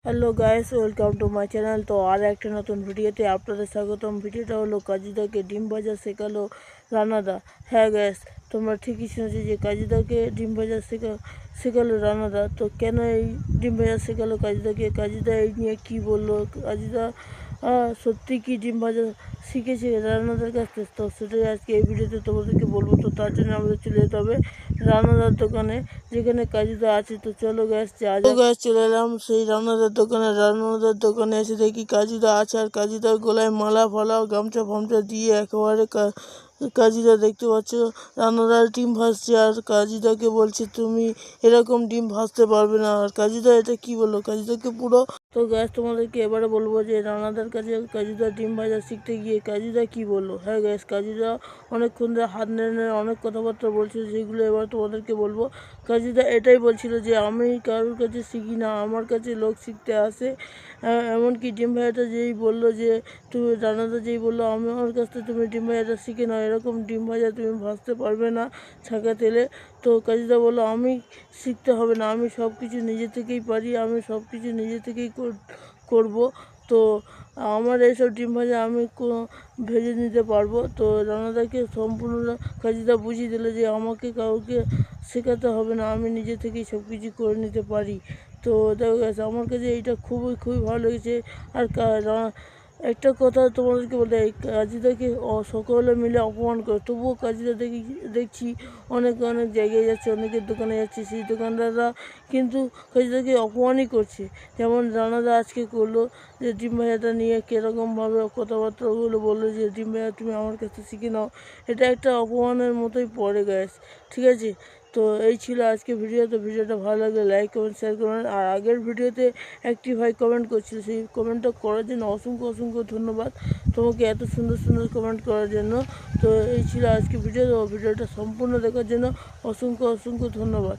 Hello guys, welcome to my channel. তো আর একটা নতুন ভিডিওতে আপনাদের স্বাগতম। ভিডিওটা হলো কাজুদাকে ডিম ভাজা শেখালো রানাদা। হ্যাঁ গাইস, তোমরা ঠিকই শুনেছো যে কাজুদাকে ডিম ভাজা শেখালো রানাদা। তো কেন এই ডিম ভাজা শেখালো কাজুদাকে, কাজুদা এই নিয়ে কী বললো, কাজুদা সত্যি কি ডিম ভাজা শিখেছে রান্নাদার কাছ থেকে, তো সেটাই আজকে এই ভিডিওতে তোমাদেরকে বলবো। তো তার জন্য আমাদের চলে যেতে হবে রান্নাদার দোকানে, যেখানে কাজুদা আছে। তো চলো গ্যাস চলে এলাম সেই রান্নাদার দোকানে। রান্নাদার দোকানে এসে দেখি কাজুদা আছে, আর কাজুদার গলায় মালা ফালা গামছা ফামছা দিয়ে একেবারে কাজুদা দেখতে পাচ্ছ রান্নাদার ডিম ভাজছে, আর কাজুদাকে বলছে তুমি এরকম ডিম ভাজতে পারবে না। আর কাজুদা এটা কি বললো কাজুদাকে পুরো। তো গ্যাস তোমাদেরকে এবারে বলবো যে রানাদার কাছে কাজুদা ডিম ভাজা শিখতে গিয়ে কাজুদা কি বললো। হ্যাঁ গ্যাস, কাজুদা অনেকক্ষণ ধরে হাত নেড়ে অনেক কথাবার্তা বলছিল, যেগুলো এবার তোমাদেরকে বলবো। কাজুদা এটাই বলছিল যে আমি কারোর কাছে শিখি না, আমার কাছে লোক শিখতে আসে। এমনকি ডিম ভাজাটা যেই বললো যে তুমি রানাদা যেই বললো আমার কাছ থেকে তুমি ডিম ভাজাটা শিখে নাও, এরকম ডিম ভাজা তুমি ভাজতে পারবে না ছাঁকা তেলে। তো কাজুদা বললো আমি শিখতে হবে না, আমি সব কিছু নিজে থেকেই পারি, আমি সব কিছু নিজে থেকেই করবো। তো আমার এইসব ডিম ভাজা আমি ভেজে নিতে পারবো। তো রানাদাকে সম্পূর্ণ কাজুদা বুঝিয়ে দিল যে আমাকে কাউকে শেখাতে হবে না, আমি নিজে থেকেই সব কিছু করে নিতে পারি। তো দেখো গেছে আমার কাছে এইটা খুবই ভালো লেগেছে। আর একটা কথা তোমাদেরকে বলতে, এই কাজুদাকে সকলে মিলে অপমান করে, তবুও কাজুদা দেখছি অনেক জায়গায় যাচ্ছে, অনেকের দোকানে যাচ্ছে, সেই দোকানদাররা কিন্তু কাজুদাকে অপমানই করছে। যেমন রানাদা আজকে করলো যে ডিম ভাজাটা নিয়ে কীরকমভাবে কথাবার্তাগুলো বললো যে ডিম ভাজা তুমি আমার কাছে শিখে নাও, এটা একটা অপমানের মতোই পড়ে গ্যাস। ঠিক আছে, তো এই ছিল আজকে ভিডিও। তো ভিডিওটা ভালো লাগলে লাইক কমেন্ট শেয়ার করবেন। আর আগের ভিডিওতে একটি ভাই কমেন্ট করছিল, সেই কমেন্টটা করার জন্য অসংখ্য ধন্যবাদ তোমাকে, এত সুন্দর কমেন্ট করার জন্য। তো এই ছিল আজকে ভিডিও। তো ভিডিওটা সম্পূর্ণ দেখার জন্য অসংখ্য ধন্যবাদ।